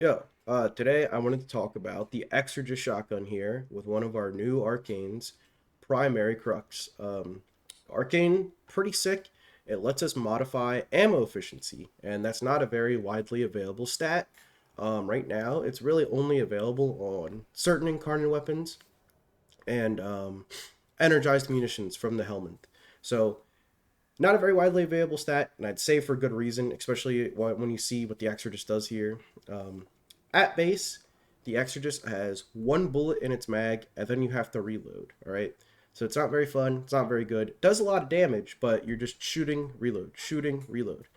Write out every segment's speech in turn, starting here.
Today I wanted to talk about the Exergis shotgun here with one of our new arcanes, Primary Crux. Arcane, pretty sick. It lets us modify ammo efficiency, and that's not a very widely available stat. Right now, it's really only available on certain incarnate weapons and energized munitions from the helmet. So, not a very widely available stat, and I'd say for good reason, especially when you see what the Exorcist does here. Um, at base, the Exorcist has one bullet in its mag, and then you have to reload. All right, so it's not very fun. It's not very good. It does a lot of damage, but you're just shooting, reload, shooting, reload.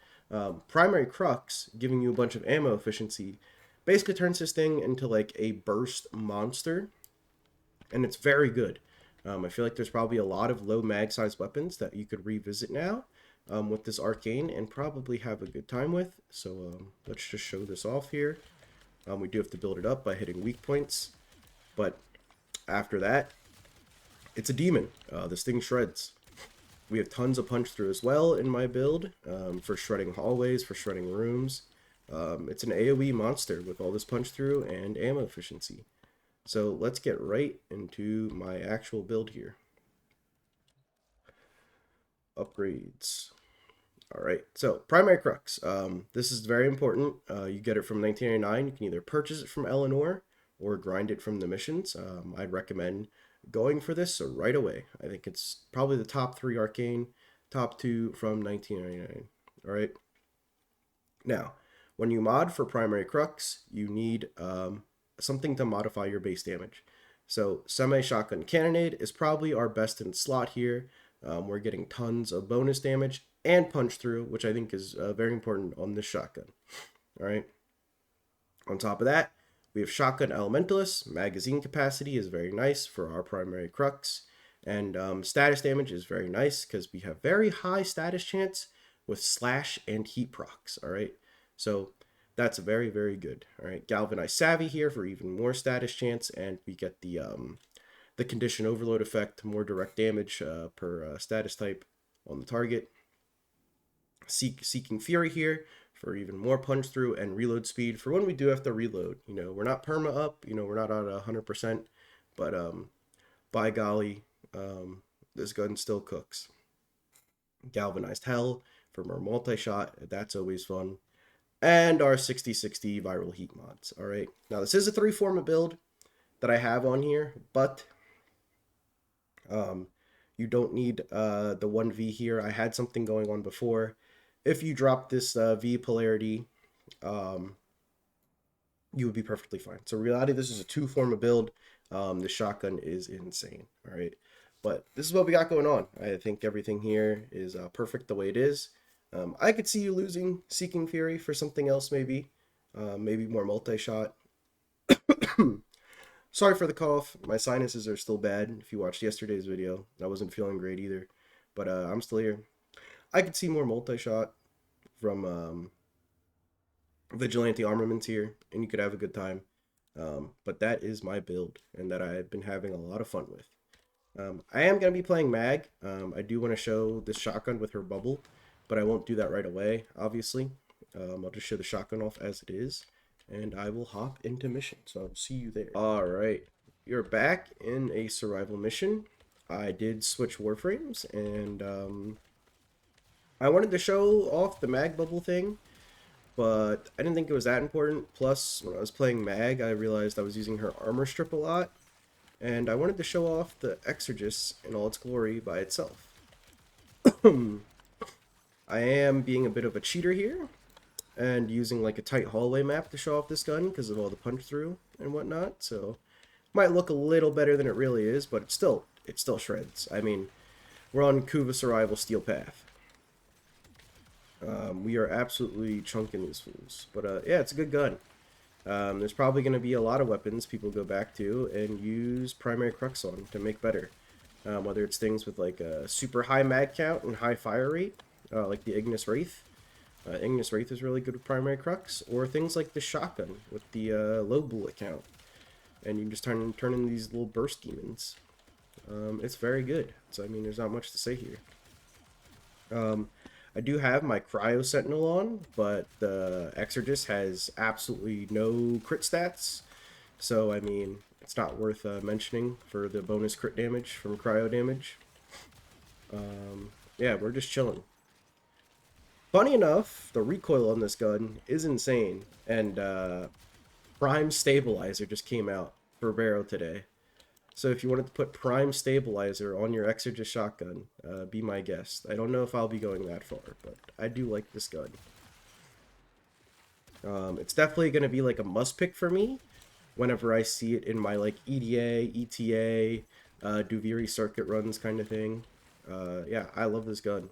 Primary Crux, giving you a bunch of ammo efficiency, basically turns this thing into like a burst monster, and it's very good. I feel like there's probably a lot of low mag size weapons that you could revisit now with this arcane and probably have a good time with. So let's just show this off here. We do have to build it up by hitting weak points, but after that, it's a demon. This thing shreds. We have tons of punch through as well in my build for shredding hallways, for shredding rooms. It's an AoE monster with all this punch through and ammo efficiency. So let's get right into my actual build here. Upgrades. All right, so Primary Crux. This is very important. You get it from 1999. You can either purchase it from Eleanor or grind it from the missions. I'd recommend going for this right away. I think it's probably the top 3 arcane, top 2 from 1999. All right. Now, when you mod for Primary Crux, you need something to modify your base damage. So semi-shotgun cannonade is probably our best in slot here. We're getting tons of bonus damage and punch through, which I think is very important on this shotgun. All right. On top of that, we have shotgun elementalist. Magazine capacity is very nice for our primary crux, and status damage is very nice because we have very high status chance with slash and heat procs. All right. So that's very, very good. All right. Galvanized savvy here for even more status chance, and we get the condition overload effect, more direct damage per status type on the target. Seeking Fury here for even more punch through and reload speed for when we do have to reload. You know, we're not perma up, you know, we're not at 100%, but by golly, this gun still cooks. Galvanized Hell for more multi-shot, that's always fun. And our 60/60 viral heat mods. All right, now this is a 3 forma build that I have on here, but you don't need the 1V here. I had something going on before. If you drop this V polarity, you would be perfectly fine. So in reality, this is a 2 forma build. The shotgun is insane. All right, but this is what we got going on. I think everything here is perfect the way it is. I could see you losing Seeking Fury for something else, maybe more multi-shot. Sorry for the cough. My sinuses are still bad. If you watched yesterday's video, I wasn't feeling great either, but I'm still here. I could see more multi-shot from vigilante armaments here, and you could have a good time. But that is my build, and that I've been having a lot of fun with. I am going to be playing Mag. I do want to show this shotgun with her bubble, but I won't do that right away, obviously. I'll just show the shotgun off as it is, and I will hop into mission. So I'll see you there. All right, you're back in a survival mission. I did switch warframes, and I wanted to show off the mag bubble thing, but I didn't think it was that important. Plus, when I was playing mag, I realized I was using her armor strip a lot, and I wanted to show off the Exergis in all its glory by itself. I am being a bit of a cheater here, and using like a tight hallway map to show off this gun because of all the punch through and whatnot. So might look a little better than it really is, but it still shreds. I mean, we're on Kuva Survival Steel Path. We are absolutely chunking these fools. But yeah, it's a good gun. There's probably going to be a lot of weapons people go back to and use Primary Crux on to make better. Whether it's things with like a super high mag count and high fire rate, like the Ignis Wraith. Ignis Wraith is really good with Primary Crux, or things like the shotgun with the low bullet count. And you can just turn in these little burst demons. It's very good. So I mean, there's not much to say here. I do have my Cryo Sentinel on, but the Exergis has absolutely no crit stats. So, I mean, it's not worth mentioning for the bonus crit damage from cryo damage. Yeah, we're just chilling. Funny enough, the recoil on this gun is insane. And Prime Stabilizer just came out for Barrow today. So if you wanted to put Prime Stabilizer on your Exergis shotgun, be my guest. I don't know if I'll be going that far, but I do like this gun. It's definitely going to be like a must pick for me whenever I see it in my like EDA, ETA, Duviri circuit runs kind of thing. Yeah, I love this gun.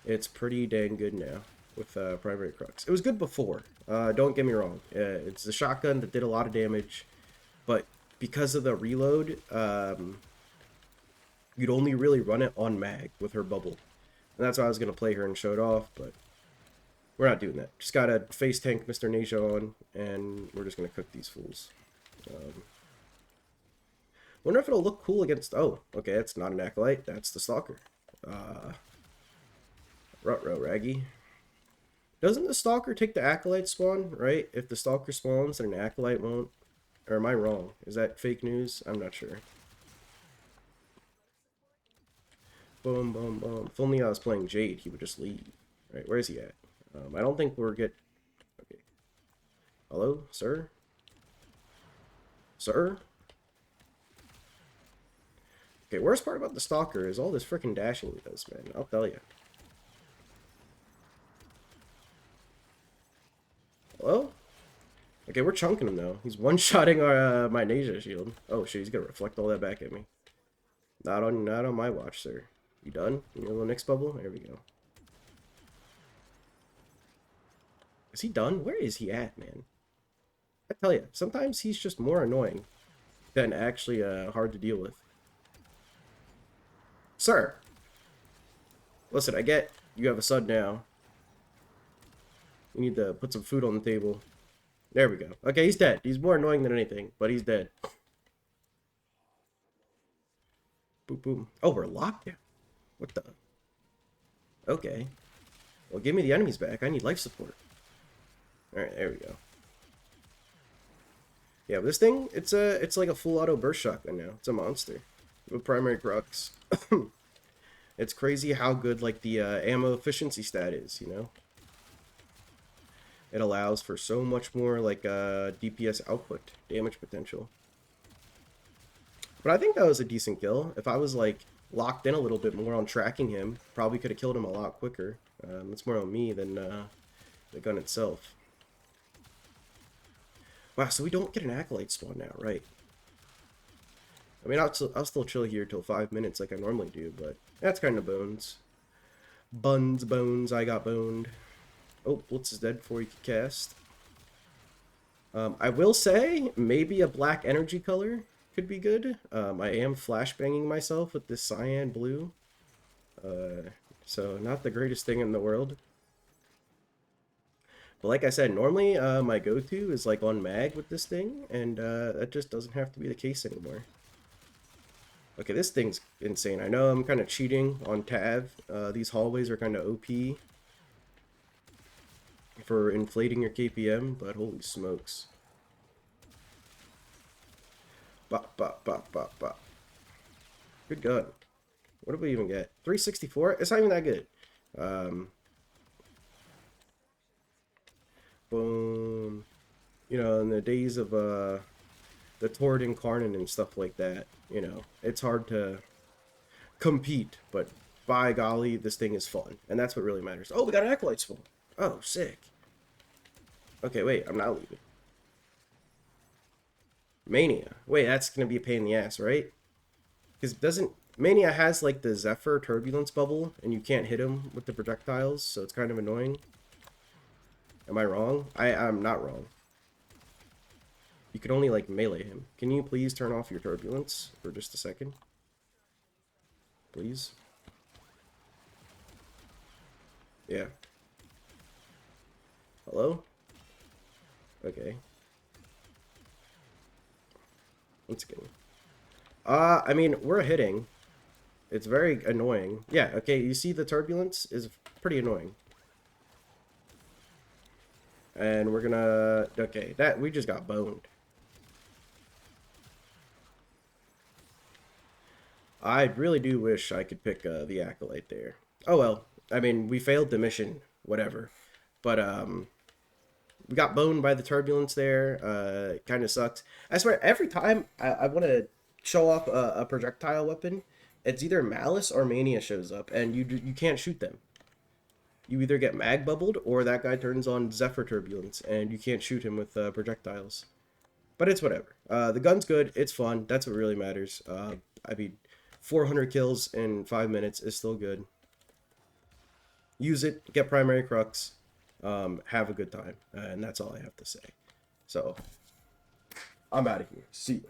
It's pretty dang good now with primary Crux. It was good before. Don't get me wrong. It's a shotgun that did a lot of damage, but because of the reload, you'd only really run it on mag with her bubble. And that's why I was going to play her and show it off, but we're not doing that. Just got to face tank Mr. Neja on, and we're just going to cook these fools. Wonder if it'll look cool against... Oh, okay, that's not an Acolyte. That's the Stalker. Ruh-roh, Raggy. Doesn't the Stalker take the Acolyte spawn, right? If the Stalker spawns, then an Acolyte won't. Or am I wrong? Is that fake news? I'm not sure. Boom, boom, boom. If only I was playing Jade, he would just leave. Right, where is he at? I don't think we're get... Okay. Hello, sir? Sir? Okay, worst part about the Stalker is all this freaking dashing he does, man. I'll tell you. Hello? Okay, we're chunking him, though. He's one-shotting our, my Neja shield. Oh, shit, he's gonna reflect all that back at me. Not on my watch, sir. You done? In your little next bubble? There we go. Is he done? Where is he at, man? I tell you, sometimes he's just more annoying than actually hard to deal with. Sir! Listen, I get you have a son now. You need to put some food on the table. There we go. Okay, he's dead. He's more annoying than anything, but he's dead. Boop, boom. Oh, we're locked down. What the? Okay. Well, give me the enemies back. I need life support. Alright, there we go. Yeah, this thing, it's like a full auto burst shotgun now. It's a monster. With primary Crux. It's crazy how good, like, the ammo efficiency stat is, you know? It allows for so much more, like, DPS output, damage potential. But I think that was a decent kill. If I was, like, locked in a little bit more on tracking him, probably could have killed him a lot quicker. It's more on me than the gun itself. Wow, so we don't get an Acolyte spawn now, right? I mean, I'll still chill here till 5 minutes like I normally do, but that's kind of bones. Bones, I got boned. Oh, Blitz is dead before he could cast. I will say, maybe a black energy color could be good. I am flashbanging myself with this cyan blue. So, not the greatest thing in the world. But like I said, normally my go-to is like on mag with this thing, and that just doesn't have to be the case anymore. Okay, this thing's insane. I know I'm kind of cheating on Tav. These hallways are kind of OP for inflating your KPM, but holy smokes. Bop, bop, bop, bop, bop. Good gun. What did we even get? 364? It's not even that good. Boom. You know, in the days of the Tord Incarnate and stuff like that, you know, it's hard to compete, but by golly, this thing is fun. And that's what really matters. Oh, we got an Acolyte spawn. Oh, sick. Okay, wait, I'm not leaving. Mania. Wait, that's gonna be a pain in the ass, right? Because doesn't... Mania has, like, the Zephyr Turbulence bubble, and you can't hit him with the projectiles, so it's kind of annoying. Am I wrong? I'm not wrong. You could only, like, melee him. Can you please turn off your turbulence for just a second? Please? Yeah. Hello? Okay. Once again. I mean, we're hitting. It's very annoying. Yeah, okay, you see the turbulence is pretty annoying. And we're gonna... Okay, that we just got boned. I really do wish I could pick the Acolyte there. Oh well. I mean, we failed the mission. Whatever. But, we got boned by the turbulence there. It kind of sucks. I swear, every time I want to show off a projectile weapon, it's either Malice or Mania shows up, and you can't shoot them. You either get mag bubbled, or that guy turns on Zephyr Turbulence, and you can't shoot him with projectiles. But it's whatever. The gun's good. It's fun. That's what really matters. I mean, 400 kills in 5 minutes is still good. Use it. Get primary crux. Have a good time. And that's all I have to say. So, I'm out of here. See you.